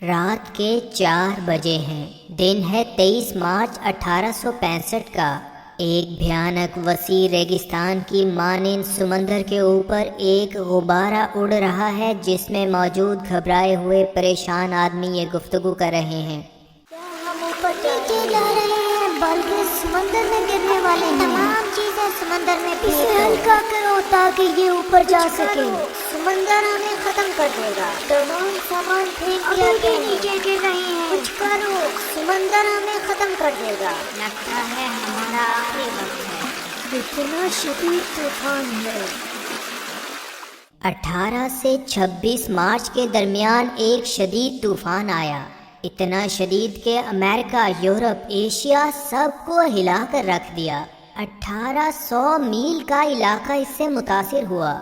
رات کے 4 بجے ہیں۔ دن ہے 23 مارچ 1865 کا۔ ایک بھیانک وسیع ریگستان کی مانند سمندر کے اوپر ایک غبارہ اڑ رہا ہے جس میں موجود گھبرائے ہوئے پریشان آدمی یہ گفتگو کر رہے ہیں۔ ہم اوپر نیچے جا رہے ہیں بلکہ سمندر میں گرنے والے تمام چیزیں سمندر میں اسے ہلکا کرو تاکہ یہ اوپر جا سکے۔ سمندر ہمیں ختم کر دے گا۔ تمام سامان پھینک دیا کہ نیچے گر رہے ہیں۔ کچھ کرو، سمندر ہمیں ختم کر دے گا۔ لگتا ہے ہمارا آخری وقت ہے۔ اتنا شدید طوفان ہے۔ 18 سے 26 مارچ کے درمیان ایک شدید طوفان آیا، اتنا شدید کہ امریکہ، یورپ، ایشیا سب کو ہلا کر رکھ دیا۔ 1800 میل کا علاقہ اس سے متاثر ہوا۔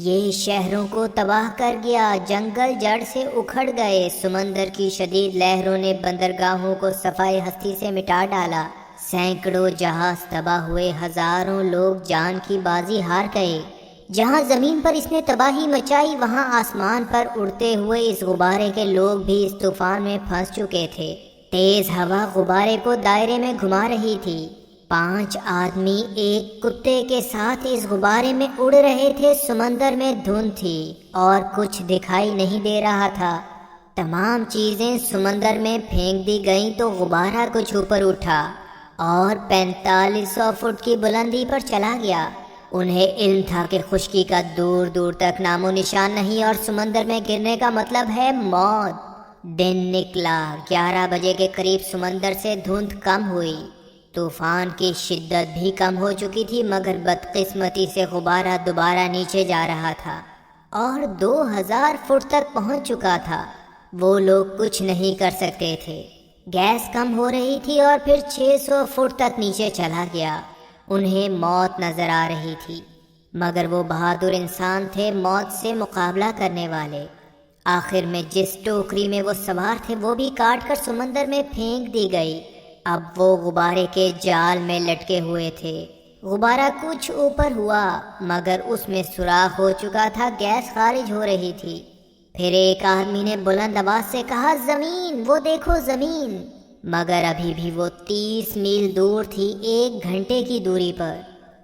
یہ شہروں کو تباہ کر گیا، جنگل جڑ سے اکھڑ گئے، سمندر کی شدید لہروں نے بندرگاہوں کو صفائے ہستی سے مٹا ڈالا، سینکڑوں جہاز تباہ ہوئے، ہزاروں لوگ جان کی بازی ہار گئے۔ جہاں زمین پر اس نے تباہی مچائی وہاں آسمان پر اڑتے ہوئے اس غبارے کے لوگ بھی اس طوفان میں پھنس چکے تھے۔ تیز ہوا غبارے کو دائرے میں گھما رہی تھی۔ 5 آدمی ایک کتے کے ساتھ اس غبارے میں اڑ رہے تھے۔ سمندر میں دھند تھی اور کچھ دکھائی نہیں دے رہا تھا۔ تمام چیزیں سمندر میں پھینک دی گئیں تو غبارہ کچھ اوپر اٹھا اور 4500 فٹ کی بلندی پر چلا گیا۔ انہیں علم تھا کہ خشکی کا دور دور تک نام و نشان نہیں اور سمندر میں گرنے کا مطلب ہے موت۔ دن نکلا۔ 11 بجے کے قریب سمندر سے دھند کم ہوئی۔ طوفان کی شدت بھی کم ہو چکی تھی مگر بدقسمتی سے غبارہ دوبارہ نیچے جا رہا تھا اور 2000 فٹ تک پہنچ چکا تھا۔ وہ لوگ کچھ نہیں کر سکتے تھے۔ گیس کم ہو رہی تھی اور پھر 600 فٹ تک نیچے چلا گیا۔ انہیں موت نظر آ رہی تھی مگر وہ بہادر انسان تھے، موت سے مقابلہ کرنے والے۔ آخر میں جس ٹوکری میں وہ سوار تھے وہ بھی کاٹ کر سمندر میں پھینک دی گئی۔ اب وہ غبارے کے جال میں لٹکے ہوئے تھے۔ غبارہ کچھ اوپر ہوا مگر اس میں سوراخ ہو چکا تھا، گیس خارج ہو رہی تھی۔ پھر ایک آدمی نے بلند آواز سے کہا، زمین، وہ دیکھو زمین، مگر ابھی بھی وہ 30 میل دور تھی، 1 گھنٹے کی دوری پر۔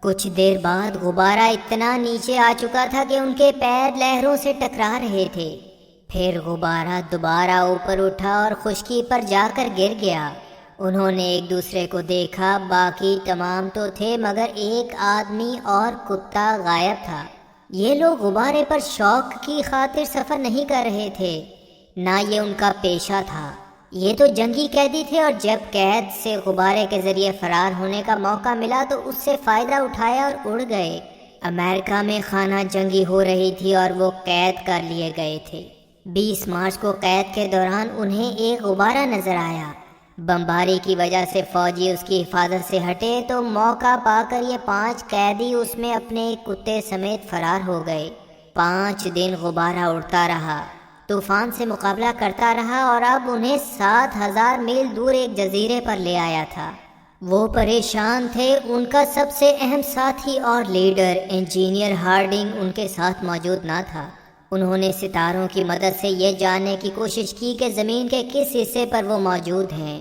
کچھ دیر بعد غبارہ اتنا نیچے آ چکا تھا کہ ان کے پیر لہروں سے ٹکرا رہے تھے۔ پھر غبارہ دوبارہ اوپر اٹھا اور خشکی پر جا کر گر گیا۔ انہوں نے ایک دوسرے کو دیکھا، باقی تمام تو تھے مگر ایک آدمی اور کتا غائب تھا۔ یہ لوگ غبارے پر شوق کی خاطر سفر نہیں کر رہے تھے، نہ یہ ان کا پیشہ تھا۔ یہ تو جنگی قیدی تھے اور جب قید سے غبارے کے ذریعے فرار ہونے کا موقع ملا تو اس سے فائدہ اٹھایا اور اڑ گئے۔ امریکہ میں خانہ جنگی ہو رہی تھی اور وہ قید کر لیے گئے تھے۔ 20 مارچ کو قید کے دوران انہیں ایک غبارہ نظر آیا۔ بمباری کی وجہ سے فوجی اس کی حفاظت سے ہٹے تو موقع پا کر یہ 5 قیدی اس میں اپنے کتے سمیت فرار ہو گئے۔ 5 دن غبارہ اڑتا رہا، طوفان سے مقابلہ کرتا رہا اور اب انہیں 7000 میل دور ایک جزیرے پر لے آیا تھا۔ وہ پریشان تھے۔ ان کا سب سے اہم ساتھی اور لیڈر انجینئر ہارڈنگ ان کے ساتھ موجود نہ تھا۔ انہوں نے ستاروں کی مدد سے یہ جاننے کی کوشش کی کہ زمین کے کس حصے پر وہ موجود ہیں۔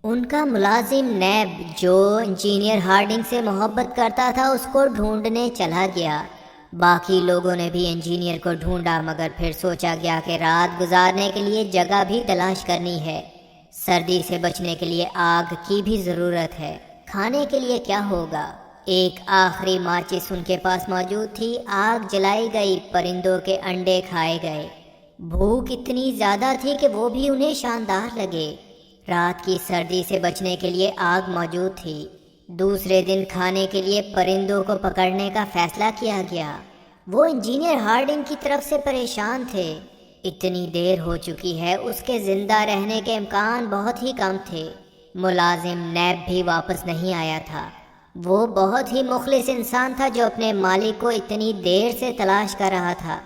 ان کا ملازم نیب، جو انجینئر ہارڈنگ سے محبت کرتا تھا، اس کو ڈھونڈنے چلا گیا۔ باقی لوگوں نے بھی انجینئر کو ڈھونڈا مگر پھر سوچا گیا کہ رات گزارنے کے لیے جگہ بھی تلاش کرنی ہے، سردی سے بچنے کے لیے آگ کی بھی ضرورت ہے، کھانے کے لیے کیا ہوگا۔ ایک آخری ماچس ان کے پاس موجود تھی، آگ جلائی گئی، پرندوں کے انڈے کھائے گئے۔ بھوک اتنی زیادہ تھی کہ وہ بھی انہیں شاندار لگے۔ رات کی سردی سے بچنے کے لیے آگ موجود تھی۔ دوسرے دن کھانے کے لیے پرندوں کو پکڑنے کا فیصلہ کیا گیا۔ وہ انجینئر ہارڈنگ کی طرف سے پریشان تھے، اتنی دیر ہو چکی ہے، اس کے زندہ رہنے کے امکان بہت ہی کم تھے۔ ملازم نیب بھی واپس نہیں آیا تھا۔ وہ بہت ہی مخلص انسان تھا جو اپنے مالک کو اتنی دیر سے تلاش کر رہا تھا۔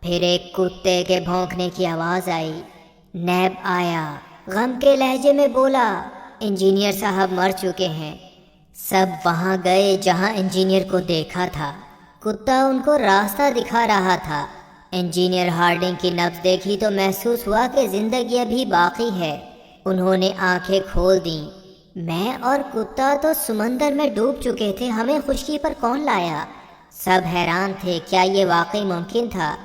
پھر ایک کتے کے بھونکنے کی آواز آئی۔ نیب آیا، غم کے لہجے میں بولا، انجینئر صاحب مر چکے ہیں۔ سب وہاں گئے جہاں انجینئر کو دیکھا تھا۔ کتا ان کو راستہ دکھا رہا تھا۔ انجینئر ہارڈنگ کی نبض دیکھی تو محسوس ہوا کہ زندگی ابھی باقی ہے۔ انہوں نے آنکھیں کھول دیں۔ میں اور کتا تو سمندر میں ڈوب چکے تھے، ہمیں خشکی پر کون لایا؟ سب حیران تھے، کیا یہ واقعی ممکن تھا؟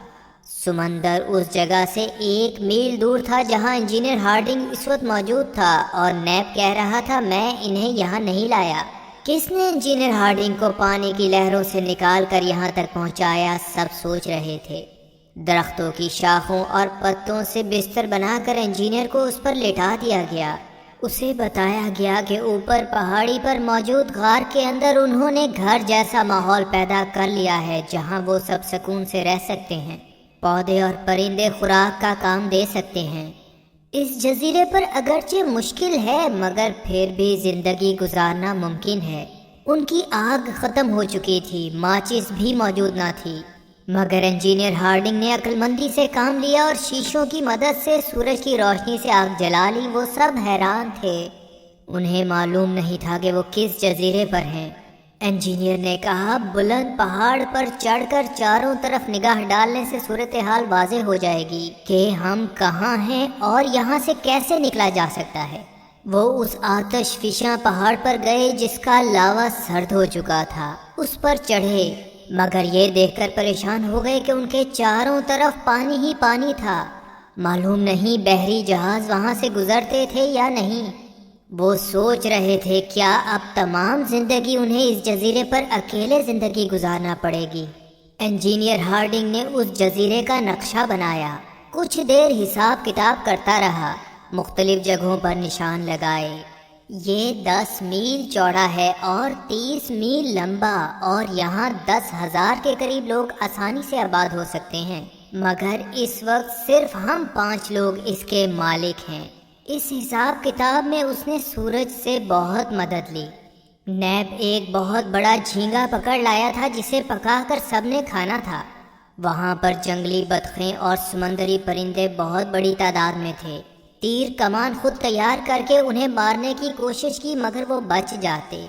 سمندر اس جگہ سے 1 میل دور تھا جہاں انجینئر ہارڈنگ اس وقت موجود تھا، اور نیب کہہ رہا تھا میں انہیں یہاں نہیں لایا۔ کس نے انجینئر ہارڈنگ کو پانی کی لہروں سے نکال کر یہاں تک پہنچایا؟ سب سوچ رہے تھے۔ درختوں کی شاخوں اور پتوں سے بستر بنا کر انجینئر کو اس پر لٹا دیا گیا۔ اسے بتایا گیا کہ اوپر پہاڑی پر موجود غار کے اندر انہوں نے گھر جیسا ماحول پیدا کر لیا ہے جہاں وہ سب سکون سے رہ سکتے ہیں، پودے اور پرندے خوراک کا کام دے سکتے ہیں۔ اس جزیرے پر اگرچہ مشکل ہے مگر پھر بھی زندگی گزارنا ممکن ہے۔ ان کی آگ ختم ہو چکی تھی، ماچس بھی موجود نہ تھی، مگر انجینئر ہارڈنگ نے عقل مندی سے کام لیا اور شیشوں کی مدد سے سورج کی روشنی سے آگ جلا لی۔ وہ سب حیران تھے، انہیں معلوم نہیں تھا کہ وہ کس جزیرے پر ہیں۔ انجینئر نے کہا بلند پہاڑ پر چڑھ کر چاروں طرف نگاہ ڈالنے سے صورتحال واضح ہو جائے گی کہ ہم کہاں ہیں اور یہاں سے کیسے نکلا جا سکتا ہے۔ وہ اس آتش فشاں پہاڑ پر گئے جس کا لاوا سرد ہو چکا تھا، اس پر چڑھے، مگر یہ دیکھ کر پریشان ہو گئے کہ ان کے چاروں طرف پانی ہی پانی تھا۔ معلوم نہیں بحری جہاز وہاں سے گزرتے تھے یا نہیں۔ وہ سوچ رہے تھے کیا اب تمام زندگی انہیں اس جزیرے پر اکیلے زندگی گزارنا پڑے گی۔ انجینئر ہارڈنگ نے اس جزیرے کا نقشہ بنایا، کچھ دیر حساب کتاب کرتا رہا، مختلف جگہوں پر نشان لگائے۔ یہ 10 میل چوڑا ہے اور 30 میل لمبا، اور یہاں 10,000 کے قریب لوگ آسانی سے آباد ہو سکتے ہیں، مگر اس وقت صرف ہم 5 لوگ اس کے مالک ہیں۔ اس حساب کتاب میں اس نے سورج سے بہت مدد لی۔ نیب ایک بہت بڑا جھینگا پکڑ لایا تھا جسے پکا کر سب نے کھانا تھا۔ وہاں پر جنگلی بطخیں اور سمندری پرندے بہت بڑی تعداد میں تھے۔ تیر کمان خود تیار کر کے انہیں مارنے کی کوشش کی مگر وہ بچ جاتے۔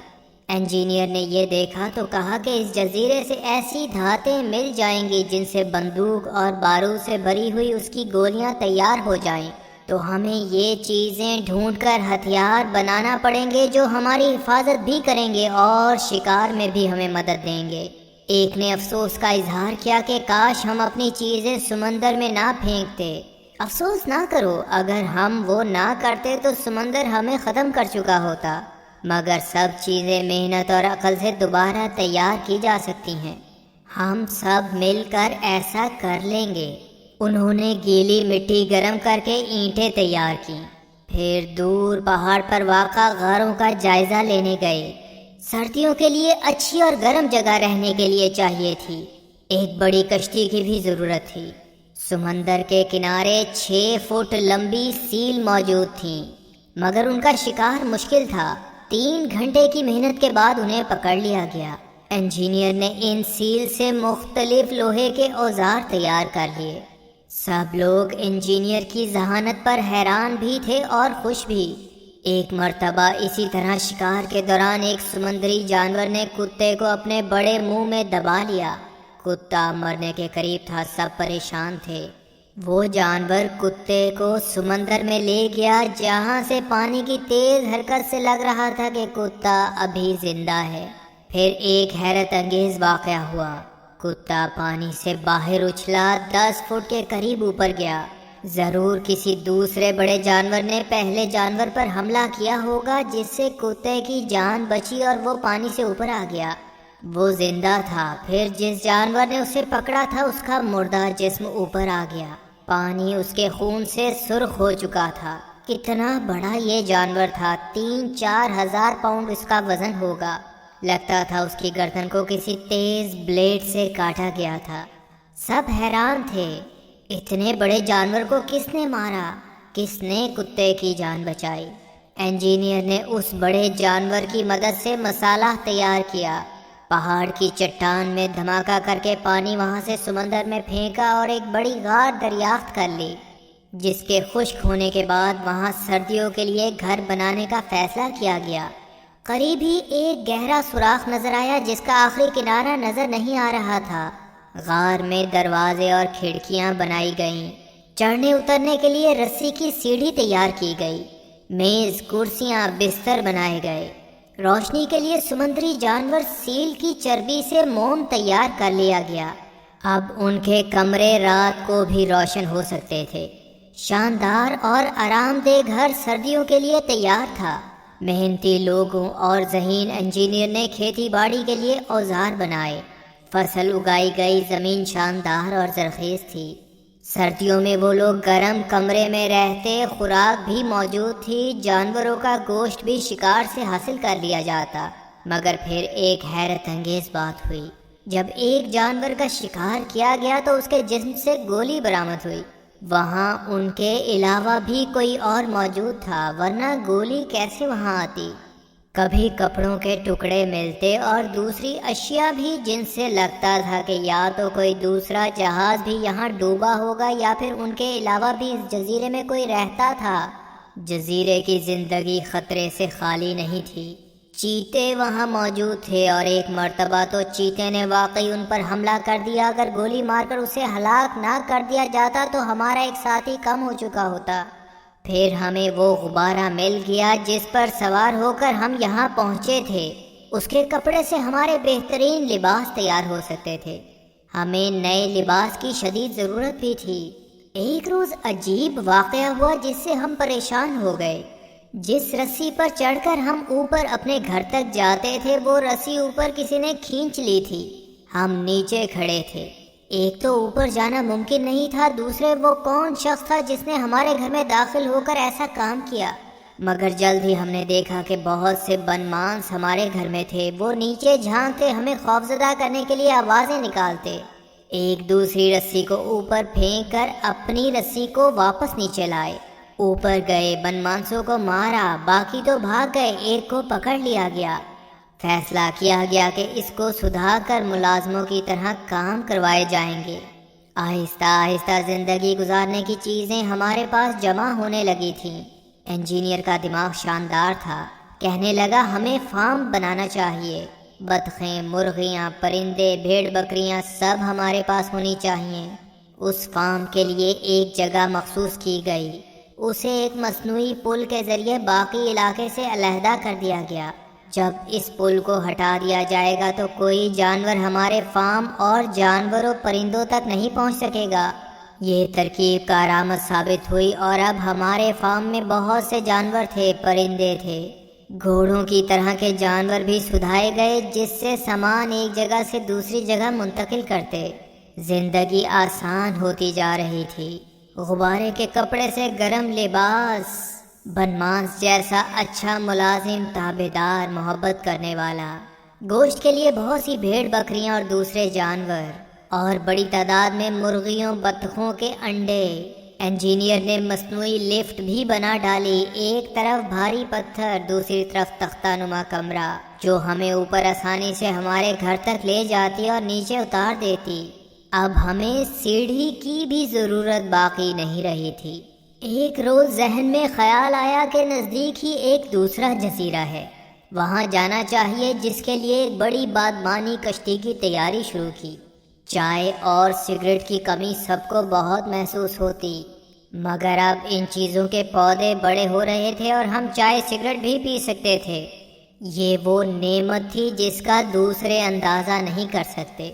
انجینئر نے یہ دیکھا تو کہا کہ اس جزیرے سے ایسی دھاتیں مل جائیں گی جن سے بندوق اور بارود سے بھری ہوئی اس کی گولیاں تیار ہو جائیں، تو ہمیں یہ چیزیں ڈھونڈ کر ہتھیار بنانا پڑیں گے جو ہماری حفاظت بھی کریں گے اور شکار میں بھی ہمیں مدد دیں گے۔ ایک نے افسوس کا اظہار کیا کہ کاش ہم اپنی چیزیں سمندر میں نہ پھینکتے۔ افسوس نہ کرو، اگر ہم وہ نہ کرتے تو سمندر ہمیں ختم کر چکا ہوتا، مگر سب چیزیں محنت اور عقل سے دوبارہ تیار کی جا سکتی ہیں۔ ہم سب مل کر ایسا کر لیں گے۔ انہوں نے گیلی مٹی گرم کر کے اینٹیں تیار کیں، پھر دور پہاڑ پر واقع غاروں کا جائزہ لینے گئے۔ سردیوں کے لیے اچھی اور گرم جگہ رہنے کے لیے چاہیے تھی، ایک بڑی کشتی کی بھی ضرورت تھی۔ سمندر کے کنارے 6 فٹ لمبی سیل موجود تھیں، مگر ان کا شکار مشکل تھا۔ 3 گھنٹے کی محنت کے بعد انہیں پکڑ لیا گیا۔ انجینئر نے ان سیل سے مختلف لوہے کے اوزار تیار کر لیے۔ سب لوگ انجینئر کی ذہانت پر حیران بھی تھے اور خوش بھی۔ ایک مرتبہ اسی طرح شکار کے دوران ایک سمندری جانور نے کتے کو اپنے بڑے منہ میں دبا لیا۔ کتا مرنے کے قریب تھا، سب پریشان تھے۔ وہ جانور کتے کو سمندر میں لے گیا جہاں سے پانی کی تیز حرکت سے لگ رہا تھا کہ کتا ابھی زندہ ہے۔ پھر ایک حیرت انگیز واقعہ ہوا۔ کتا پانی سے باہر اچھلا، 10 فٹ کے قریب اوپر گیا۔ ضرور کسی دوسرے بڑے جانور نے پہلے جانور پر حملہ کیا ہوگا جس سے کتے کی جان بچی اور وہ پانی سے اوپر آ گیا۔ وہ زندہ تھا۔ پھر جس جانور نے اسے پکڑا تھا اس کا مردہ جسم اوپر آ گیا۔ پانی اس کے خون سے سرخ ہو چکا تھا۔ کتنا بڑا یہ جانور تھا، 3-4 ہزار پاؤنڈ اس کا وزن ہوگا۔ لگتا تھا اس کی گردن کو کسی تیز بلیڈ سے کاٹا گیا تھا۔ سب حیران تھے، اتنے بڑے جانور کو کس نے مارا؟ کس نے کتے کی جان بچائی؟ انجینئر نے اس بڑے جانور کی مدد سے مسالہ تیار کیا۔ پہاڑ کی چٹان میں دھماکہ کر کے پانی وہاں سے سمندر میں پھینکا اور ایک بڑی غار دریافت کر لی، جس کے خشک ہونے کے بعد وہاں سردیوں کے لیے گھر بنانے کا فیصلہ کیا گیا۔ قریب ہی ایک گہرا سوراخ نظر آیا جس کا آخری کنارہ نظر نہیں آ رہا تھا۔ غار میں دروازے اور کھڑکیاں بنائی گئیں، چڑھنے اترنے کے لیے رسی کی سیڑھی تیار کی گئی، میز، کرسیاں، بستر بنائے گئے۔ روشنی کے لیے سمندری جانور سیل کی چربی سے موم تیار کر لیا گیا۔ اب ان کے کمرے رات کو بھی روشن ہو سکتے تھے۔ شاندار اور آرام دہ گھر سردیوں کے لیے تیار تھا۔ محنتی لوگوں اور ذہین انجینئر نے کھیتی باڑی کے لیے اوزار بنائے۔ فصل اگائی گئی، زمین شاندار اور زرخیز تھی۔ سردیوں میں وہ لوگ گرم کمرے میں رہتے، خوراک بھی موجود تھی، جانوروں کا گوشت بھی شکار سے حاصل کر لیا جاتا۔ مگر پھر ایک حیرت انگیز بات ہوئی۔ جب ایک جانور کا شکار کیا گیا تو اس کے جسم سے گولی برآمد ہوئی۔ وہاں ان کے علاوہ بھی کوئی اور موجود تھا، ورنہ گولی کیسے وہاں آتی؟ کبھی کپڑوں کے ٹکڑے ملتے اور دوسری اشیاء بھی، جن سے لگتا تھا کہ یا تو کوئی دوسرا جہاز بھی یہاں ڈوبا ہوگا یا پھر ان کے علاوہ بھی اس جزیرے میں کوئی رہتا تھا۔ جزیرے کی زندگی خطرے سے خالی نہیں تھی۔ چیتے وہاں موجود تھے اور ایک مرتبہ تو چیتے نے واقعی ان پر حملہ کر دیا۔ اگر گولی مار کر اسے ہلاک نہ کر دیا جاتا تو ہمارا ایک ساتھی کم ہو چکا ہوتا۔ پھر ہمیں وہ غبارہ مل گیا جس پر سوار ہو کر ہم یہاں پہنچے تھے۔ اس کے کپڑے سے ہمارے بہترین لباس تیار ہو سکتے تھے۔ ہمیں نئے لباس کی شدید ضرورت بھی تھی۔ ایک روز عجیب واقعہ ہوا جس سے ہم پریشان ہو گئے۔ جس رسی پر چڑھ کر ہم اوپر اپنے گھر تک جاتے تھے، وہ رسی اوپر کسی نے کھینچ لی تھی۔ ہم نیچے کھڑے تھے۔ ایک تو اوپر جانا ممکن نہیں تھا، دوسرے وہ کون شخص تھا جس نے ہمارے گھر میں داخل ہو کر ایسا کام کیا؟ مگر جلد ہی ہم نے دیکھا کہ بہت سے بنمانس ہمارے گھر میں تھے۔ وہ نیچے جھانکتے، ہمیں خوفزدہ کرنے کے لیے آوازیں نکالتے۔ ایک دوسری رسی کو اوپر پھینک کر اپنی رسی کو واپس نیچے لائے۔ اوپر گئے، بنمانسوں کو مارا، باقی تو بھاگ گئے۔ ایک کو پکڑ لیا گیا۔ فیصلہ کیا گیا کہ اس کو سدھا کر ملازموں کی طرح کام کروائے جائیں گے۔ آہستہ آہستہ زندگی گزارنے کی چیزیں ہمارے پاس جمع ہونے لگی تھیں۔ انجینئر کا دماغ شاندار تھا۔ کہنے لگا ہمیں فارم بنانا چاہیے۔ بطخیں، مرغیاں، پرندے، بھیڑ بکریاں سب ہمارے پاس ہونی چاہیے۔ اس فارم کے لیے ایک جگہ مخصوص کی گئی۔ اسے ایک مصنوعی پل کے ذریعے باقی علاقے سے علیحدہ کر دیا گیا۔ جب اس پل کو ہٹا دیا جائے گا تو کوئی جانور ہمارے فارم اور جانوروں پرندوں تک نہیں پہنچ سکے گا۔ یہ ترکیب کارآمد ثابت ہوئی اور اب ہمارے فارم میں بہت سے جانور تھے، پرندے تھے، گھوڑوں کی طرح کے جانور بھی سدھائے گئے جس سے سامان ایک جگہ سے دوسری جگہ منتقل کرتے۔ زندگی آسان ہوتی جا رہی تھی۔ غبارے کے کپڑے سے گرم لباس، بنمانس جیسا اچھا ملازم، تابعدار، محبت کرنے والا، گوشت کے لیے بہت سی بھیڑ بکریاں اور دوسرے جانور، اور بڑی تعداد میں مرغیوں، بطخوں کے انڈے۔ انجینئر نے مصنوعی لفٹ بھی بنا ڈالی، ایک طرف بھاری پتھر، دوسری طرف تختہ نما کمرہ جو ہمیں اوپر آسانی سے ہمارے گھر تک لے جاتی اور نیچے اتار دیتی۔ اب ہمیں سیڑھی کی بھی ضرورت باقی نہیں رہی تھی۔ ایک روز ذہن میں خیال آیا کہ نزدیک ہی ایک دوسرا جزیرہ ہے، وہاں جانا چاہیے، جس کے لیے ایک بڑی بادبانی کشتی کی تیاری شروع کی۔ چائے اور سگریٹ کی کمی سب کو بہت محسوس ہوتی، مگر اب ان چیزوں کے پودے بڑے ہو رہے تھے اور ہم چائے سگریٹ بھی پی سکتے تھے۔ یہ وہ نعمت تھی جس کا دوسرے اندازہ نہیں کر سکتے۔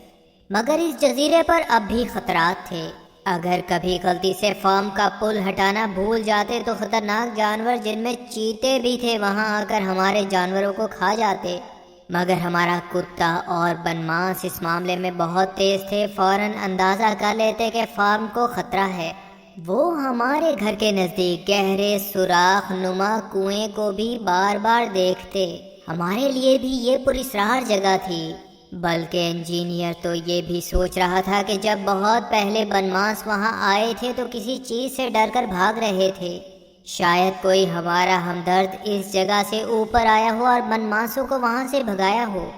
مگر اس جزیرے پر اب بھی خطرات تھے۔ اگر کبھی غلطی سے فارم کا پل ہٹانا بھول جاتے تو خطرناک جانور، جن میں چیتے بھی تھے، وہاں آ کر ہمارے جانوروں کو کھا جاتے۔ مگر ہمارا کتا اور بنمانس اس معاملے میں بہت تیز تھے، فوراً اندازہ کر لیتے کہ فارم کو خطرہ ہے۔ وہ ہمارے گھر کے نزدیک گہرے سوراخ نما کنویں کو بھی بار بار دیکھتے۔ ہمارے لیے بھی یہ پراسرار جگہ تھی۔ بلکہ انجینئر تو یہ بھی سوچ رہا تھا کہ جب بہت پہلے بنمانس وہاں آئے تھے تو کسی چیز سے ڈر کر بھاگ رہے تھے۔ شاید کوئی ہمارا ہمدرد اس جگہ سے اوپر آیا ہو اور بنمانسوں کو وہاں سے بھگایا ہو۔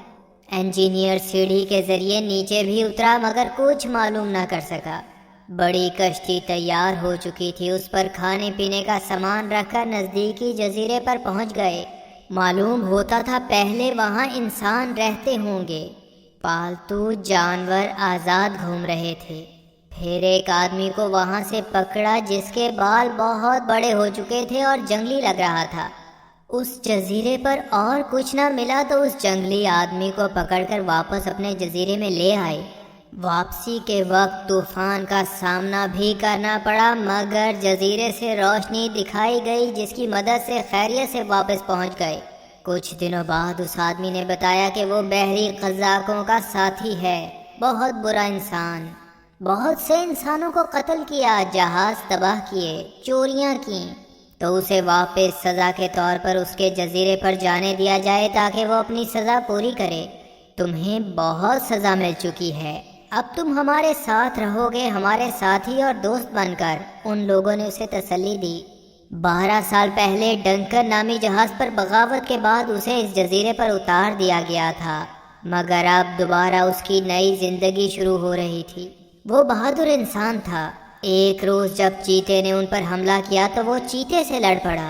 انجینئر سیڑھی کے ذریعے نیچے بھی اترا مگر کچھ معلوم نہ کر سکا۔ بڑی کشتی تیار ہو چکی تھی، اس پر کھانے پینے کا سامان رکھ کر نزدیکی جزیرے پر پہنچ گئے۔ معلوم ہوتا تھا پہلے وہاں انسان رہتے ہوں گے۔ پالتو جانور آزاد گھوم رہے تھے۔ پھر ایک آدمی کو وہاں سے پکڑا جس کے بال بہت بڑے ہو چکے تھے اور جنگلی لگ رہا تھا۔ اس جزیرے پر اور کچھ نہ ملا تو اس جنگلی آدمی کو پکڑ کر واپس اپنے جزیرے میں لے آئے۔ واپسی کے وقت طوفان کا سامنا بھی کرنا پڑا، مگر جزیرے سے روشنی دکھائی گئی جس کی مدد سے خیریت سے واپس پہنچ گئے۔ کچھ دنوں بعد اس آدمی نے بتایا کہ وہ بحری قزاقوں کا ساتھی ہے، بہت برا انسان، بہت سے انسانوں کو قتل کیا، جہاز تباہ کیے، چوریاں کیں، تو اسے واپس سزا کے طور پر اس کے جزیرے پر جانے دیا جائے تاکہ وہ اپنی سزا پوری کرے۔ تمہیں بہت سزا مل چکی ہے، اب تم ہمارے ساتھ رہو گے، ہمارے ساتھی اور دوست بن کر، ان لوگوں نے اسے تسلی دی۔ 12 سال پہلے ڈنکن نامی جہاز پر بغاوت کے بعد اسے اس جزیرے پر اتار دیا گیا تھا، مگر اب دوبارہ اس کی نئی زندگی شروع ہو رہی تھی۔ وہ بہادر انسان تھا۔ ایک روز جب چیتے نے ان پر حملہ کیا تو وہ چیتے سے لڑ پڑا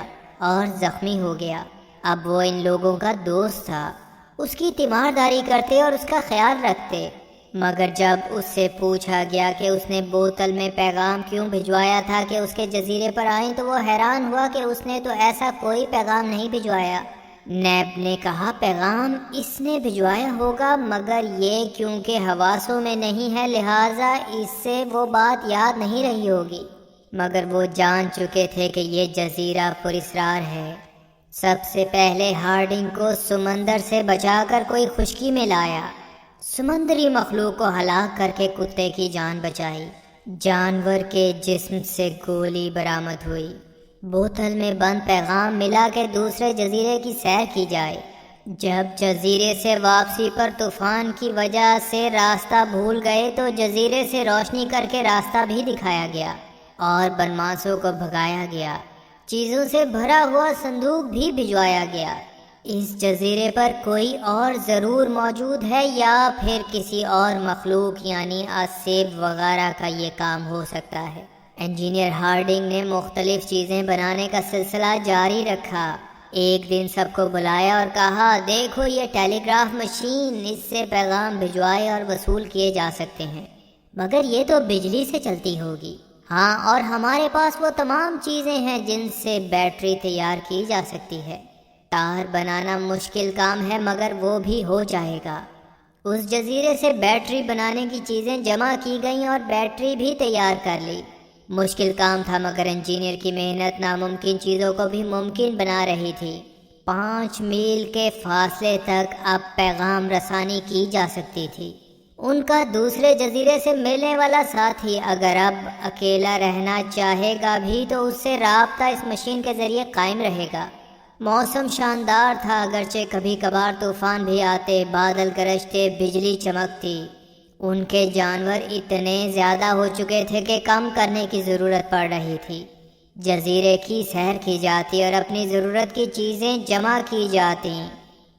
اور زخمی ہو گیا۔ اب وہ ان لوگوں کا دوست تھا، اس کی تیمارداری کرتے اور اس کا خیال رکھتے، مگر جب اس سے پوچھا گیا کہ اس نے بوتل میں پیغام کیوں بھجوایا تھا کہ اس کے جزیرے پر آئیں تو وہ حیران ہوا کہ اس نے تو ایسا کوئی پیغام نہیں بھجوایا۔ نیب نے کہا پیغام اس نے بھجوایا ہوگا، مگر یہ کیونکہ حواسوں میں نہیں ہے لہٰذا اس سے وہ بات یاد نہیں رہی ہوگی، مگر وہ جان چکے تھے کہ یہ جزیرہ پراسرار ہے۔ سب سے پہلے ہارڈنگ کو سمندر سے بچا کر کوئی خشکی میں لایا، سمندری مخلوق کو ہلاک کر کے کتے کی جان بچائی، جانور کے جسم سے گولی برآمد ہوئی، بوتل میں بند پیغام ملا کہ دوسرے جزیرے کی سیر کی جائے۔ جب جزیرے سے واپسی پر طوفان کی وجہ سے راستہ بھول گئے تو جزیرے سے روشنی کر کے راستہ بھی دکھایا گیا اور بدماشوں کو بھگایا گیا، چیزوں سے بھرا ہوا صندوق بھی بھجوایا گیا۔ اس جزیرے پر کوئی اور ضرور موجود ہے یا پھر کسی اور مخلوق یعنی آسیب وغیرہ کا یہ کام ہو سکتا ہے۔ انجینئر ہارڈنگ نے مختلف چیزیں بنانے کا سلسلہ جاری رکھا۔ ایک دن سب کو بلایا اور کہا دیکھو یہ ٹیلی گراف مشین، اس سے پیغام بھجوائے اور وصول کیے جا سکتے ہیں، مگر یہ تو بجلی سے چلتی ہوگی۔ ہاں، اور ہمارے پاس وہ تمام چیزیں ہیں جن سے بیٹری تیار کی جا سکتی ہے۔ تار بنانا مشکل کام ہے مگر وہ بھی ہو جائے گا۔ اس جزیرے سے بیٹری بنانے کی چیزیں جمع کی گئیں اور بیٹری بھی تیار کر لی۔ مشکل کام تھا مگر انجینئر کی محنت ناممکن چیزوں کو بھی ممکن بنا رہی تھی۔ 5 میل کے فاصلے تک اب پیغام رسانی کی جا سکتی تھی۔ ان کا دوسرے جزیرے سے ملنے والا ساتھی اگر اب اکیلا رہنا چاہے گا بھی تو اس سے رابطہ اس مشین کے ذریعے قائم رہے گا۔ موسم شاندار تھا، اگرچہ کبھی کبھار طوفان بھی آتے، بادل گرجتے، بجلی چمکتی۔ ان کے جانور اتنے زیادہ ہو چکے تھے کہ کم کرنے کی ضرورت پڑ رہی تھی۔ جزیرے کی سیر کی جاتی اور اپنی ضرورت کی چیزیں جمع کی جاتی،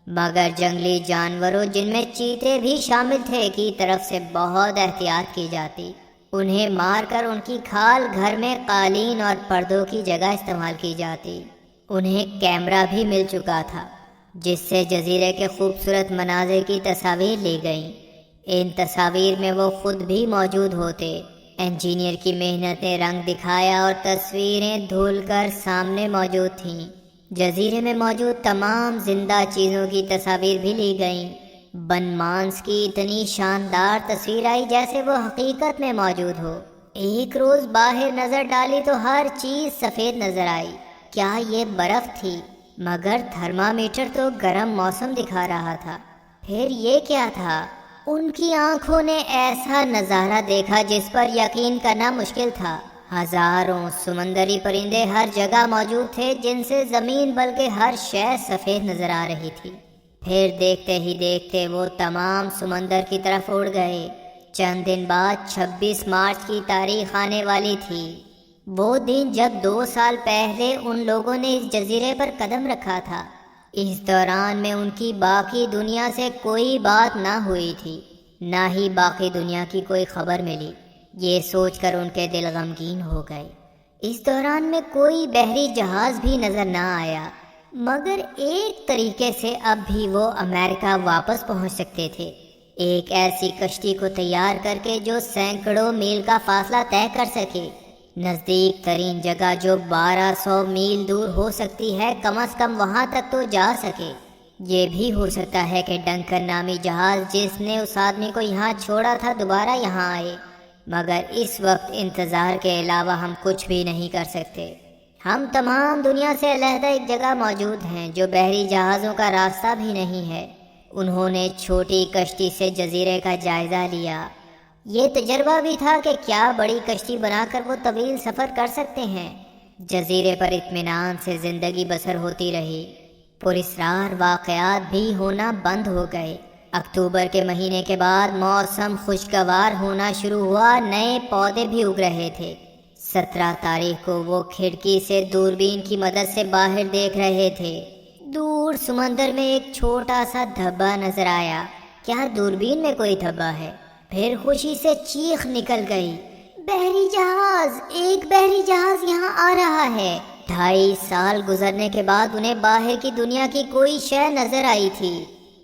مگر جنگلی جانوروں جن میں چیتے بھی شامل تھے کی طرف سے بہت احتیاط کی جاتی۔ انہیں مار کر ان کی کھال گھر میں قالین اور پردوں کی جگہ استعمال کی جاتی۔ انہیں کیمرہ بھی مل چکا تھا جس سے جزیرے کے خوبصورت مناظر کی تصاویر لی گئیں۔ ان تصاویر میں وہ خود بھی موجود ہوتے۔ انجینئر کی محنت نے رنگ دکھایا اور تصویریں دھل کر سامنے موجود تھیں۔ جزیرے میں موجود تمام زندہ چیزوں کی تصاویر بھی لی گئیں۔ بنمانس کی اتنی شاندار تصویر آئی جیسے وہ حقیقت میں موجود ہو۔ ایک روز باہر نظر ڈالی تو ہر چیز سفید نظر آئی۔ کیا یہ برف تھی؟ مگر تھرمامیٹر تو گرم موسم دکھا رہا تھا۔ پھر یہ کیا تھا؟ ان کی آنکھوں نے ایسا نظارہ دیکھا جس پر یقین کرنا مشکل تھا۔ ہزاروں سمندری پرندے ہر جگہ موجود تھے جن سے زمین بلکہ ہر شے سفید نظر آ رہی تھی۔ پھر دیکھتے ہی دیکھتے وہ تمام سمندر کی طرف اڑ گئے۔ چند دن بعد 26 مارچ کی تاریخ آنے والی تھی، وہ دن جب 2 سال پہلے ان لوگوں نے اس جزیرے پر قدم رکھا تھا۔ اس دوران میں ان کی باقی دنیا سے کوئی بات نہ ہوئی تھی، نہ ہی باقی دنیا کی کوئی خبر ملی۔ یہ سوچ کر ان کے دل غمگین ہو گئے۔ اس دوران میں کوئی بحری جہاز بھی نظر نہ آیا، مگر ایک طریقے سے اب بھی وہ امریکہ واپس پہنچ سکتے تھے۔ ایک ایسی کشتی کو تیار کر کے جو سینکڑوں میل کا فاصلہ طے کر سکے۔ نزدیک ترین جگہ جو 1200 میل دور ہو سکتی ہے، کم از کم وہاں تک تو جا سکے۔ یہ بھی ہو سکتا ہے کہ ڈنکن نامی جہاز جس نے اس آدمی کو یہاں چھوڑا تھا دوبارہ یہاں آئے، مگر اس وقت انتظار کے علاوہ ہم کچھ بھی نہیں کر سکتے۔ ہم تمام دنیا سے علیحدہ ایک جگہ موجود ہیں جو بحری جہازوں کا راستہ بھی نہیں ہے۔ انہوں نے چھوٹی کشتی سے جزیرے کا جائزہ لیا۔ یہ تجربہ بھی تھا کہ کیا بڑی کشتی بنا کر وہ طویل سفر کر سکتے ہیں۔ جزیرے پر اطمینان سے زندگی بسر ہوتی رہی۔ پراسرار واقعات بھی ہونا بند ہو گئے۔ اکتوبر کے مہینے کے بعد موسم خوشگوار ہونا شروع ہوا، نئے پودے بھی اگ رہے تھے۔ 17 تاریخ کو وہ کھڑکی سے دوربین کی مدد سے باہر دیکھ رہے تھے۔ دور سمندر میں ایک چھوٹا سا دھبا نظر آیا۔ کیا دوربین میں کوئی دھبا ہے؟ پھر خوشی سے چیخ نکل گئی، بحری جہاز! ایک بحری جہاز یہاں آ رہا ہے۔ 2.5 سال گزرنے کے بعد انہیں باہر کی دنیا کی کوئی شے نظر آئی تھی۔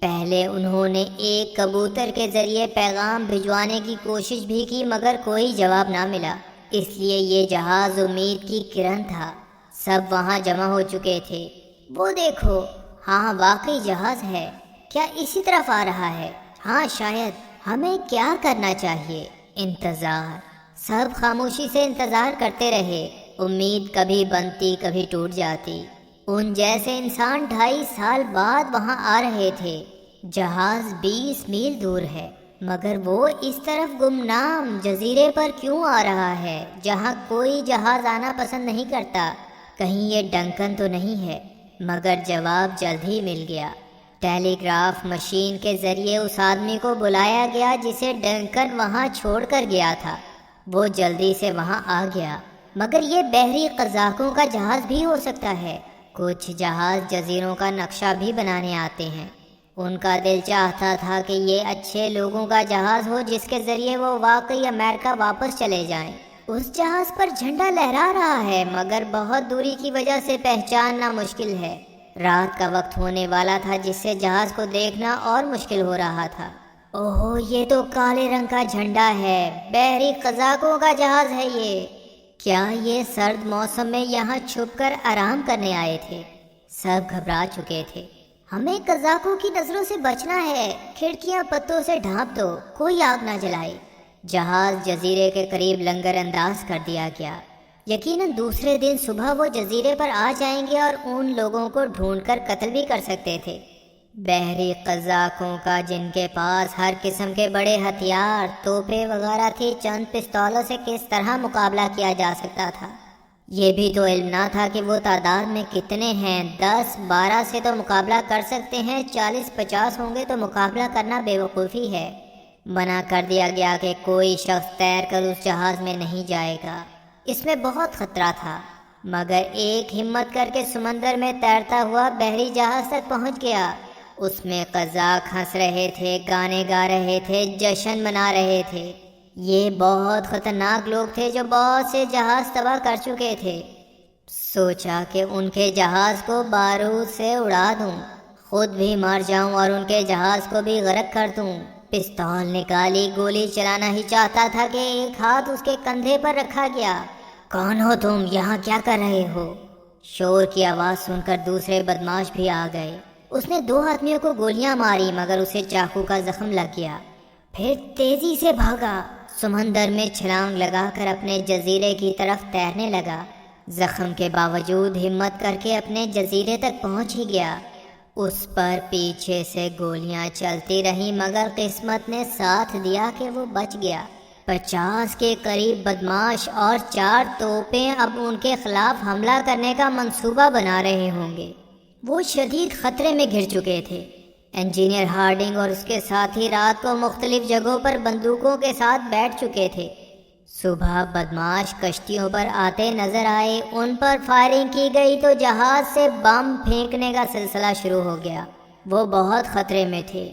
پہلے انہوں نے ایک کبوتر کے ذریعے پیغام بھجوانے کی کوشش بھی کی، مگر کوئی جواب نہ ملا۔ اس لیے یہ جہاز امید کی کرن تھا۔ سب وہاں جمع ہو چکے تھے۔ وہ دیکھو، ہاں واقعی جہاز ہے۔ کیا اسی طرف آ رہا ہے؟ ہاں شاید۔ ہمیں کیا کرنا چاہیے؟ انتظار۔ سب خاموشی سے انتظار کرتے رہے۔ امید کبھی بنتی کبھی ٹوٹ جاتی۔ ان جیسے انسان 2.5 سال بعد وہاں آ رہے تھے۔ جہاز 20 میل دور ہے، مگر وہ اس طرف گمنام جزیرے پر کیوں آ رہا ہے جہاں کوئی جہاز آنا پسند نہیں کرتا؟ کہیں یہ ڈنکن تو نہیں ہے؟ مگر جواب جلد ہی مل گیا۔ ٹیلی گراف مشین کے ذریعے اس آدمی کو بلایا گیا جسے ڈنکن وہاں چھوڑ کر گیا تھا۔ وہ جلدی سے وہاں آ گیا۔ مگر یہ بحری قزاقوں کا جہاز بھی ہو سکتا ہے۔ کچھ جہاز جزیروں کا نقشہ بھی بنانے آتے ہیں۔ ان کا دل چاہتا تھا کہ یہ اچھے لوگوں کا جہاز ہو جس کے ذریعے وہ واقعی امریکہ واپس چلے جائیں۔ اس جہاز پر جھنڈا لہرا رہا ہے، مگر بہت دوری کی وجہ سے پہچاننا مشکل ہے۔ رات کا وقت ہونے والا تھا جس سے جہاز کو دیکھنا اور مشکل ہو رہا تھا۔ اوہ، یہ تو کالے رنگ کا جھنڈا ہے۔ بحری قزاقوں کا جہاز ہے یہ۔ کیا یہ سرد موسم میں یہاں چھپ کر آرام کرنے آئے تھے؟ سب گھبرا چکے تھے۔ ہمیں قزاقوں کی نظروں سے بچنا ہے۔ کھڑکیاں پتوں سے ڈھانپ دو، کوئی آگ نہ جلائے۔ جہاز جزیرے کے قریب لنگر انداز کر دیا گیا۔ یقیناً دوسرے دن صبح وہ جزیرے پر آ جائیں گے اور ان لوگوں کو ڈھونڈ کر قتل بھی کر سکتے تھے۔ بحری قزاقوں کا جن کے پاس ہر قسم کے بڑے ہتھیار، توپیں وغیرہ تھی، چند پستولوں سے کس طرح مقابلہ کیا جا سکتا تھا؟ یہ بھی تو علم نہ تھا کہ وہ تعداد میں کتنے ہیں۔ 10-12 سے تو مقابلہ کر سکتے ہیں، 40-50 ہوں گے تو مقابلہ کرنا بے وقوفی ہے۔ منع کر دیا گیا کہ کوئی شخص تیر کر اس جہاز میں نہیں جائے گا۔ اس میں بہت خطرہ تھا، مگر ایک ہمت کر کے سمندر میں تیرتا ہوا بحری جہاز تک پہنچ گیا۔ اس میں قزاق ہنس رہے تھے، گانے گا رہے تھے، جشن منا رہے تھے۔ یہ بہت خطرناک لوگ تھے جو بہت سے جہاز تباہ کر چکے تھے۔ سوچا کہ ان کے جہاز کو بارود سے اڑا دوں، خود بھی مر جاؤں اور ان کے جہاز کو بھی غرق کر دوں۔ پستول نکالی، گولی چلانا ہی چاہتا تھا کہ ایک ہاتھ اس کے کندھے پر رکھا گیا۔ کون ہو تم؟ یہاں کیا کر رہے ہو؟ شور کی آواز سن کر دوسرے بدماش بھی آ گئے۔ اس نے 2 آدمیوں کو گولیاں ماری، مگر اسے چاقو کا زخم لگ گیا۔ پھر تیزی سے بھاگا، سمندر میں چھلانگ لگا کر اپنے جزیرے کی طرف تیرنے لگا۔ زخم کے باوجود ہمت کر کے اپنے جزیرے تک پہنچ ہی گیا۔ اس پر پیچھے سے گولیاں چلتی رہیں، مگر قسمت نے ساتھ دیا کہ وہ بچ گیا۔ 50 کے قریب بدماش اور 4 توپیں اب ان کے خلاف حملہ کرنے کا منصوبہ بنا رہے ہوں گے۔ وہ شدید خطرے میں گھر چکے تھے۔ انجینئر ہارڈنگ اور اس کے ساتھی رات کو مختلف جگہوں پر بندوقوں کے ساتھ بیٹھ چکے تھے۔ صبح بدماش کشتیوں پر آتے نظر آئے، ان پر فائرنگ کی گئی تو جہاز سے بم پھینکنے کا سلسلہ شروع ہو گیا۔ وہ بہت خطرے میں تھے۔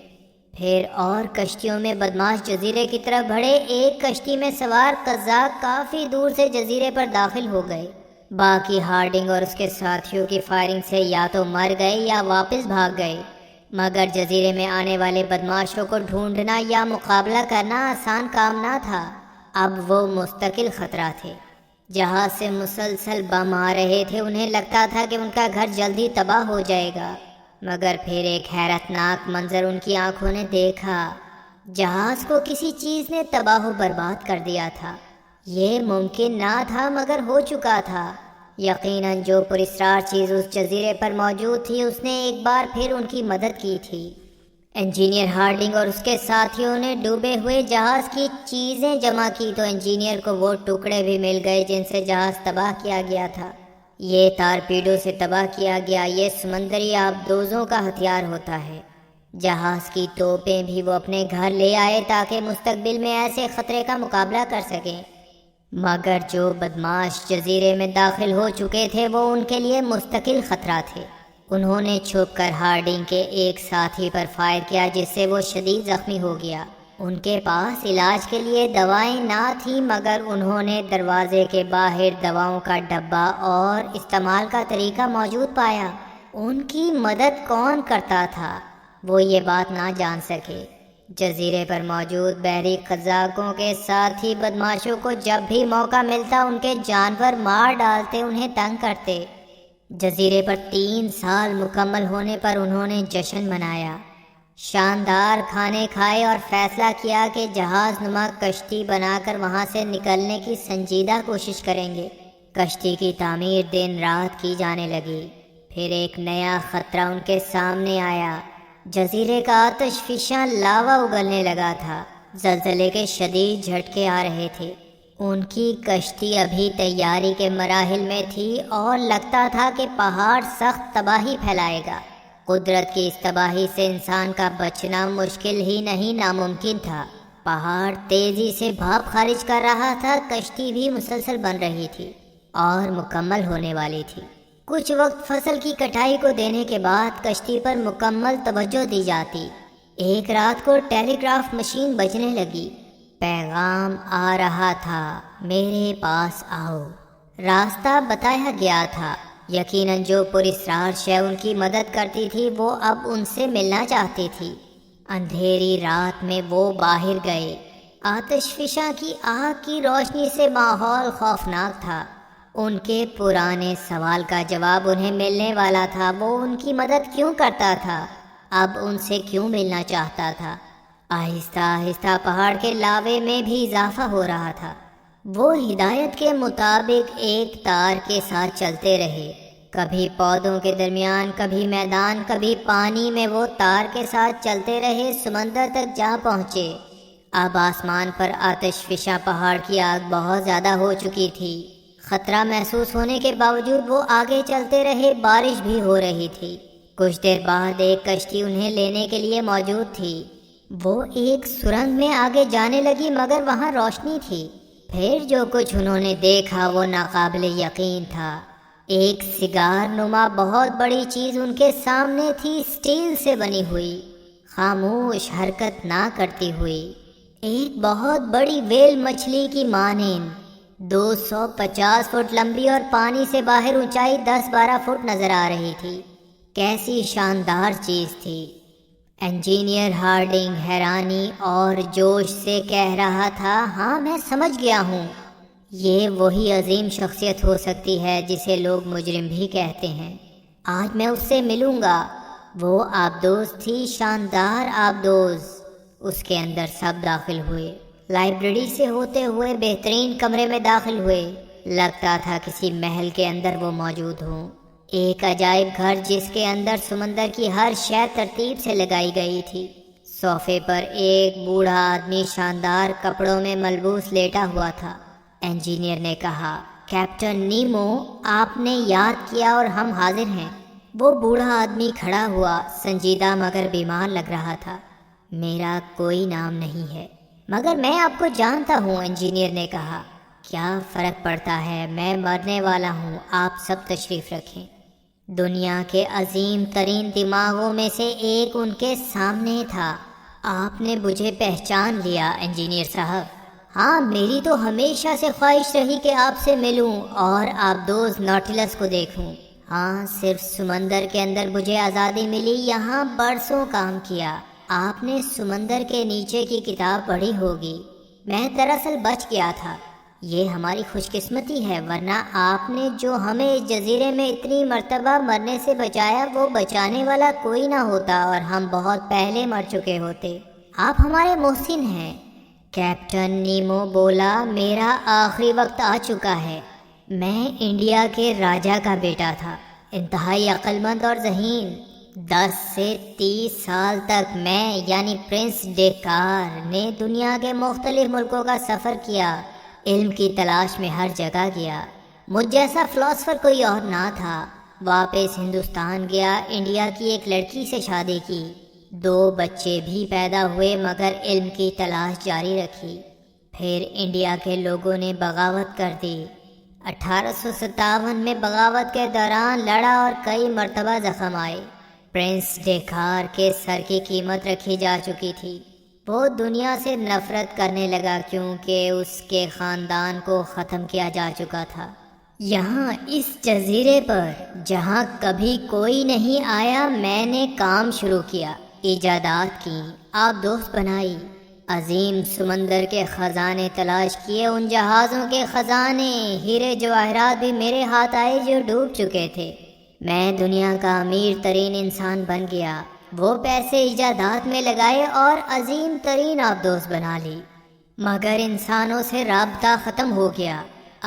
پھر اور کشتیوں میں بدماش جزیرے کی طرف بڑھے۔ ایک کشتی میں سوار قزاق کافی دور سے جزیرے پر داخل ہو گئے۔ باقی ہارڈنگ اور اس کے ساتھیوں کی فائرنگ سے یا تو مر گئے یا واپس بھاگ گئے۔ مگر جزیرے میں آنے والے بدماشوں کو ڈھونڈنا یا مقابلہ کرنا آسان کام نہ تھا۔ اب وہ مستقل خطرہ تھے۔ جہاز سے مسلسل بم آ رہے تھے، انہیں لگتا تھا کہ ان کا گھر جلد ہی تباہ ہو جائے گا، مگر پھر ایک حیرت ناک منظر ان کی آنکھوں نے دیکھا۔ جہاز کو کسی چیز نے تباہ و برباد کر دیا تھا۔ یہ ممکن نہ تھا مگر ہو چکا تھا۔ یقیناً جو پراسرار چیز اس جزیرے پر موجود تھی اس نے ایک بار پھر ان کی مدد کی تھی۔ انجینئر ہارڈنگ اور اس کے ساتھیوں نے ڈوبے ہوئے جہاز کی چیزیں جمع کی تو انجینئر کو وہ ٹکڑے بھی مل گئے جن سے جہاز تباہ کیا گیا تھا۔ یہ تارپیڈو سے تباہ کیا گیا، یہ سمندری آبدوزوں کا ہتھیار ہوتا ہے۔ جہاز کی توپیں بھی وہ اپنے گھر لے آئے تاکہ مستقبل میں ایسے خطرے کا مقابلہ کر سکیں، مگر جو بدماش جزیرے میں داخل ہو چکے تھے وہ ان کے لیے مستقل خطرہ تھے۔ انہوں نے چھپ کر ہارڈنگ کے ایک ساتھی پر فائر کیا جس سے وہ شدید زخمی ہو گیا۔ ان کے پاس علاج کے لیے دوائیں نہ تھیں مگر انہوں نے دروازے کے باہر دواؤں کا ڈبہ اور استعمال کا طریقہ موجود پایا۔ ان کی مدد کون کرتا تھا وہ یہ بات نہ جان سکے۔ جزیرے پر موجود بحری قزاقوں کے ساتھی بدماشوں کو جب بھی موقع ملتا ان کے جانور مار ڈالتے، انہیں تنگ کرتے۔ جزیرے پر 3 سال مکمل ہونے پر انہوں نے جشن منایا، شاندار کھانے کھائے اور فیصلہ کیا کہ جہاز نما کشتی بنا کر وہاں سے نکلنے کی سنجیدہ کوشش کریں گے۔ کشتی کی تعمیر دن رات کی جانے لگی۔ پھر ایک نیا خطرہ ان کے سامنے آیا۔ جزیرے کا آتش فشاں لاوا اگلنے لگا تھا، زلزلے کے شدید جھٹکے آ رہے تھے۔ ان کی کشتی ابھی تیاری کے مراحل میں تھی اور لگتا تھا کہ پہاڑ سخت تباہی پھیلائے گا۔ قدرت کی اس تباہی سے انسان کا بچنا مشکل ہی نہیں ناممکن تھا۔ پہاڑ تیزی سے بھاپ خارج کر رہا تھا، کشتی بھی مسلسل بن رہی تھی اور مکمل ہونے والی تھی۔ کچھ وقت فصل کی کٹائی کو دینے کے بعد کشتی پر مکمل توجہ دی جاتی۔ ایک رات کو ٹیلی گراف مشین بجنے لگی۔ پیغام آ رہا تھا، میرے پاس آؤ۔ راستہ بتایا گیا تھا۔ یقیناً جو پراسرار شے ان کی مدد کرتی تھی وہ اب ان سے ملنا چاہتی تھی۔ اندھیری رات میں وہ باہر گئے۔ آتش فشاں کی آگ کی روشنی سے ماحول خوفناک تھا۔ ان کے پرانے سوال کا جواب انہیں ملنے والا تھا، وہ ان کی مدد کیوں کرتا تھا، اب ان سے کیوں ملنا چاہتا تھا۔ آہستہ آہستہ پہاڑ کے لاوے میں بھی اضافہ ہو رہا تھا۔ وہ ہدایت کے مطابق ایک تار کے ساتھ چلتے رہے، کبھی پودوں کے درمیان، کبھی میدان، کبھی پانی میں۔ وہ تار کے ساتھ چلتے رہے، سمندر تک جا پہنچے۔ اب آسمان پر آتش فشاں پہاڑ کی آگ بہت زیادہ ہو چکی تھی۔ خطرہ محسوس ہونے کے باوجود وہ آگے چلتے رہے، بارش بھی ہو رہی تھی۔ کچھ دیر بعد ایک کشتی انہیں لینے کے لیے موجود تھی۔ وہ ایک سرنگ میں آگے جانے لگی مگر وہاں روشنی تھی۔ پھر جو کچھ انہوں نے دیکھا وہ ناقابل یقین تھا۔ ایک سگار نما بہت بڑی چیز ان کے سامنے تھی، اسٹیل سے بنی ہوئی، خاموش، حرکت نہ کرتی ہوئی۔ ایک بہت بڑی ویل مچھلی کی مانند، 250 فٹ لمبی اور پانی سے باہر اونچائی 10-12 فٹ نظر آ رہی تھی۔ کیسی شاندار چیز تھی! انجینئر ہارڈنگ حیرانی اور جوش سے کہہ رہا تھا، ہاں میں سمجھ گیا ہوں، یہ وہی عظیم شخصیت ہو سکتی ہے جسے لوگ مجرم بھی کہتے ہیں۔ آج میں اس سے ملوں گا۔ وہ آبدوز تھی، شاندار آبدوز۔ اس کے اندر سب داخل ہوئے، لائبریری سے ہوتے ہوئے بہترین کمرے میں داخل ہوئے۔ لگتا تھا کسی محل کے اندر وہ موجود ہوں، ایک عجائب گھر جس کے اندر سمندر کی ہر شے ترتیب سے لگائی گئی تھی۔ صوفے پر ایک بوڑھا آدمی شاندار کپڑوں میں ملبوس لیٹا ہوا تھا۔ انجینئر نے کہا، کیپٹن نیمو، آپ نے یاد کیا اور ہم حاضر ہیں۔ وہ بوڑھا آدمی کھڑا ہوا، سنجیدہ مگر بیمار لگ رہا تھا۔ میرا کوئی نام نہیں ہے مگر میں آپ کو جانتا ہوں، انجینئر نے کہا۔ کیا فرق پڑتا ہے، میں مرنے والا ہوں، آپ سب تشریف رکھیں۔ دنیا کے عظیم ترین دماغوں میں سے ایک ان کے سامنے تھا۔ آپ نے مجھے پہچان لیا انجینئر صاحب؟ ہاں، میری تو ہمیشہ سے خواہش رہی کہ آپ سے ملوں اور آبدوز نوٹیلس کو دیکھوں۔ ہاں، صرف سمندر کے اندر مجھے آزادی ملی، یہاں برسوں کام کیا۔ آپ نے سمندر کے نیچے کی کتاب پڑھی ہوگی، میں دراصل بچ گیا تھا۔ یہ ہماری خوش قسمتی ہے، ورنہ آپ نے جو ہمیں اس جزیرے میں اتنی مرتبہ مرنے سے بچایا وہ بچانے والا کوئی نہ ہوتا اور ہم بہت پہلے مر چکے ہوتے۔ آپ ہمارے محسن ہیں۔ کیپٹن نیمو بولا، میرا آخری وقت آ چکا ہے۔ میں انڈیا کے راجا کا بیٹا تھا، انتہائی عقل مند اور ذہین۔ 10 سے 30 سال تک میں یعنی پرنس ڈیکار نے دنیا کے مختلف ملکوں کا سفر کیا، علم کی تلاش میں ہر جگہ گیا۔ مجھ جیسا فلاسفر کوئی اور نہ تھا۔ واپس ہندوستان گیا، انڈیا کی ایک لڑکی سے شادی کی، 2 بچے بھی پیدا ہوئے، مگر علم کی تلاش جاری رکھی۔ پھر انڈیا کے لوگوں نے بغاوت کر دی۔ 1857 میں بغاوت کے دوران لڑا اور کئی مرتبہ زخم آئے۔ پرنس ڈیکار کے سر کی قیمت رکھی جا چکی تھی۔ وہ دنیا سے نفرت کرنے لگا کیونکہ اس کے خاندان کو ختم کیا جا چکا تھا۔ یہاں اس جزیرے پر جہاں کبھی کوئی نہیں آیا، میں نے کام شروع کیا، ایجادات کی، آپ دوست بنائی، عظیم سمندر کے خزانے تلاش کیے۔ ان جہازوں کے خزانے، ہیرے جواہرات بھی میرے ہاتھ آئے جو ڈوب چکے تھے۔ میں دنیا کا امیر ترین انسان بن گیا، وہ پیسے ایجادات میں لگائے اور عظیم ترین آبدوز بنا لی، مگر انسانوں سے رابطہ ختم ہو گیا۔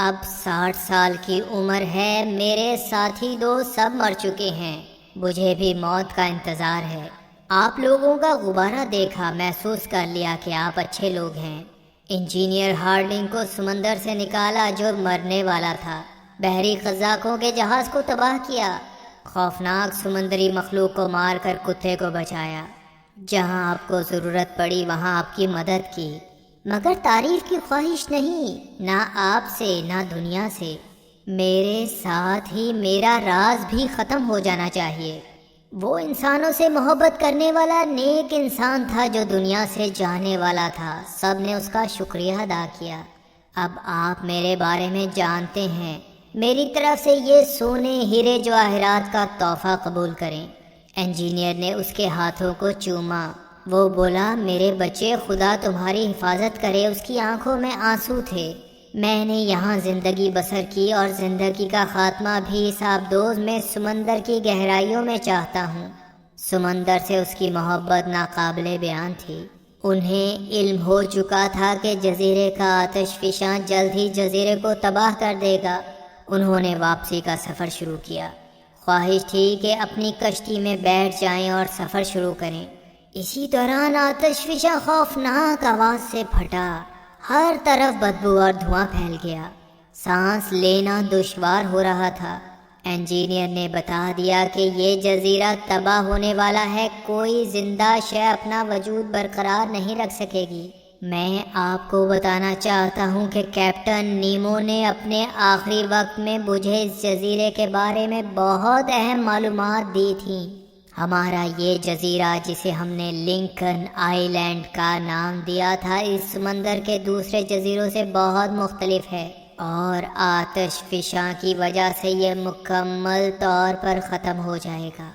اب 60 سال کی عمر ہے، میرے ساتھی دوست سب مر چکے ہیں، مجھے بھی موت کا انتظار ہے۔ آپ لوگوں کا غبارہ دیکھا، محسوس کر لیا کہ آپ اچھے لوگ ہیں۔ انجینئر ہارڈنگ کو سمندر سے نکالا جو مرنے والا تھا، بحری قزاقوں کے جہاز کو تباہ کیا، خوفناک سمندری مخلوق کو مار کر کتے کو بچایا، جہاں آپ کو ضرورت پڑی وہاں آپ کی مدد کی، مگر تعریف کی خواہش نہیں، نہ آپ سے نہ دنیا سے۔ میرے ساتھ ہی میرا راز بھی ختم ہو جانا چاہیے۔ وہ انسانوں سے محبت کرنے والا نیک انسان تھا جو دنیا سے جانے والا تھا، سب نے اس کا شکریہ ادا کیا۔ اب آپ میرے بارے میں جانتے ہیں، میری طرف سے یہ سونے ہیرے جواہرات کا تحفہ قبول کریں۔ انجینئر نے اس کے ہاتھوں کو چوما۔ وہ بولا، میرے بچے، خدا تمہاری حفاظت کرے۔ اس کی آنکھوں میں آنسو تھے۔ میں نے یہاں زندگی بسر کی اور زندگی کا خاتمہ بھی اس آبدوز میں سمندر کی گہرائیوں میں چاہتا ہوں۔ سمندر سے اس کی محبت ناقابل بیان تھی۔ انہیں علم ہو چکا تھا کہ جزیرے کا آتش فشاں جلد ہی جزیرے کو تباہ کر دے گا۔ انہوں نے واپسی کا سفر شروع کیا۔ خواہش تھی کہ اپنی کشتی میں بیٹھ جائیں اور سفر شروع کریں۔ اسی دوران آتش فشاں خوفناک آواز سے پھٹا، ہر طرف بدبو اور دھواں پھیل گیا، سانس لینا دشوار ہو رہا تھا۔ انجینئر نے بتا دیا کہ یہ جزیرہ تباہ ہونے والا ہے، کوئی زندہ شے اپنا وجود برقرار نہیں رکھ سکے گی۔ میں آپ کو بتانا چاہتا ہوں کہ کیپٹن نیمو نے اپنے آخری وقت میں مجھے اس جزیرے کے بارے میں بہت اہم معلومات دی تھیں۔ ہمارا یہ جزیرہ، جسے ہم نے لنکن آئی لینڈ کا نام دیا تھا، اس سمندر کے دوسرے جزیروں سے بہت مختلف ہے، اور آتش فشاں کی وجہ سے یہ مکمل طور پر ختم ہو جائے گا۔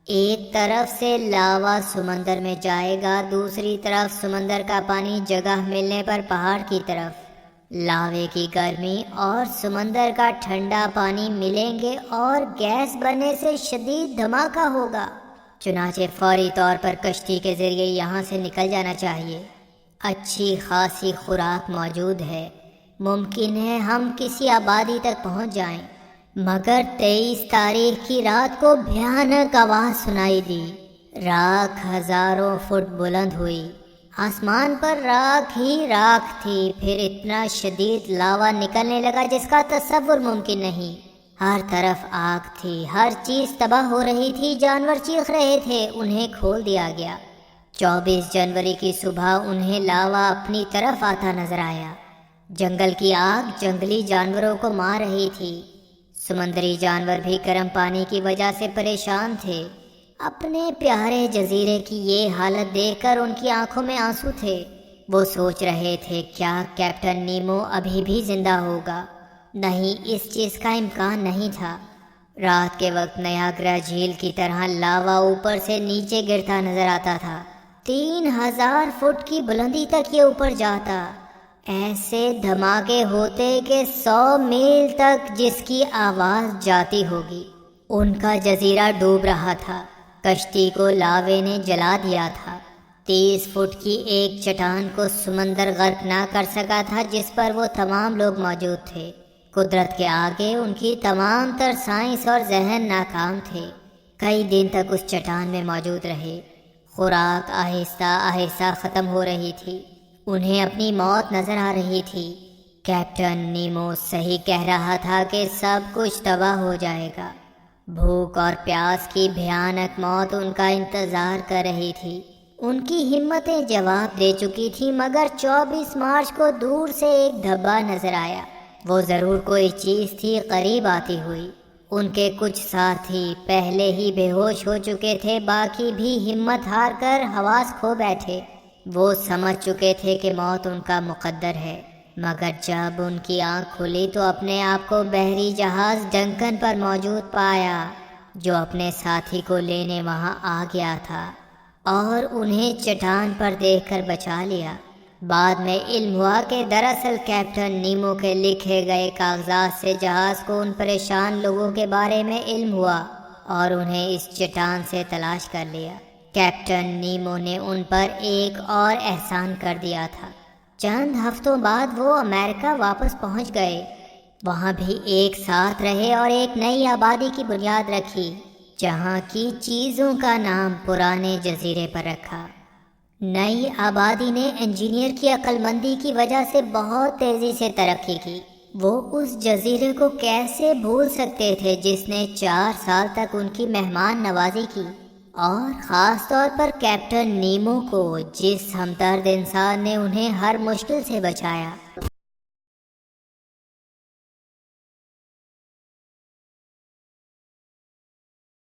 ایک طرف سے لاوا سمندر میں جائے گا، دوسری طرف سمندر کا پانی جگہ ملنے پر پہاڑ کی طرف لاوے کی گرمی اور سمندر کا ٹھنڈا پانی ملیں گے اور گیس بننے سے شدید دھماکہ ہوگا۔ چنانچہ فوری طور پر کشتی کے ذریعے یہاں سے نکل جانا چاہیے۔ اچھی خاصی خوراک موجود ہے، ممکن ہے ہم کسی آبادی تک پہنچ جائیں۔ مگر 23 تاریخ کی رات کو بھیانک آواز سنائی دی، راکھ ہزاروں فٹ بلند ہوئی، آسمان پر راکھ ہی راکھ تھی۔ پھر اتنا شدید لاوا نکلنے لگا جس کا تصور ممکن نہیں، ہر طرف آگ تھی، ہر چیز تباہ ہو رہی تھی، جانور چیخ رہے تھے، انہیں کھول دیا گیا۔ 24 جنوری کی صبح انہیں لاوا اپنی طرف آتا نظر آیا۔ جنگل کی آگ جنگلی جانوروں کو مار رہی تھی، سمندری جانور بھی گرم پانی کی وجہ سے پریشان تھے۔ اپنے پیارے جزیرے کی یہ حالت دیکھ کر ان کی آنکھوں میں آنسو تھے۔ وہ سوچ رہے تھے، کیا کیپٹن نیمو ابھی بھی زندہ ہوگا؟ نہیں، اس چیز کا امکان نہیں تھا۔ رات کے وقت نیاگرا جھیل کی طرح لاوا اوپر سے نیچے گرتا نظر آتا تھا۔ 3000 فٹ کی بلندی تک یہ اوپر جاتا۔ ایسے دھماکے ہوتے کہ 100 میل تک جس کی آواز جاتی ہوگی۔ ان کا جزیرہ ڈوب رہا تھا، کشتی کو لاوے نے جلا دیا تھا۔ 30 فٹ کی ایک چٹان کو سمندر غرق نہ کر سکا تھا جس پر وہ تمام لوگ موجود تھے۔ قدرت کے آگے ان کی تمام تر سائنس اور ذہن ناکام تھے۔ کئی دن تک اس چٹان میں موجود رہے۔ خوراک آہستہ آہستہ ختم ہو رہی تھی، انہیں اپنی موت نظر آ رہی تھی۔ کیپٹن نیمو صحیح کہہ رہا تھا کہ سب کچھ تباہ ہو جائے گا۔ بھوک اور پیاس کی بھیانک موت ان کا انتظار کر رہی تھی۔ ان کی ہمتیں جواب دے چکی تھی، مگر 24 مارچ کو دور سے ایک دھبا نظر آیا۔ وہ ضرور کوئی چیز تھی قریب آتی ہوئی۔ ان کے کچھ ساتھی پہلے ہی بے ہوش ہو چکے تھے، باقی بھی ہمت ہار کر حواس کھو بیٹھے۔ وہ سمجھ چکے تھے کہ موت ان کا مقدر ہے، مگر جب ان کی آنکھ کھلی تو اپنے آپ کو بحری جہاز ڈنکن پر موجود پایا، جو اپنے ساتھی کو لینے وہاں آ گیا تھا اور انہیں چٹان پر دیکھ کر بچا لیا۔ بعد میں علم ہوا کہ دراصل کیپٹن نیمو کے لکھے گئے کاغذات سے جہاز کو ان پریشان لوگوں کے بارے میں علم ہوا اور انہیں اس چٹان سے تلاش کر لیا۔ کیپٹن نیمو نے ان پر ایک اور احسان کر دیا تھا۔ چند ہفتوں بعد وہ امریکہ واپس پہنچ گئے۔ وہاں بھی ایک ساتھ رہے اور ایک نئی آبادی کی بنیاد رکھی، جہاں کی چیزوں کا نام پرانے جزیرے پر رکھا۔ نئی آبادی نے انجینئر کی عقل مندی کی وجہ سے بہت تیزی سے ترقی کی۔ وہ اس جزیرے کو کیسے بھول سکتے تھے جس نے 4 سال تک ان کی مہمان نوازی کی، اور خاص طور پر کیپٹن نیمو کو، جس ہمدرد انسان نے انہیں ہر مشکل سے بچایا۔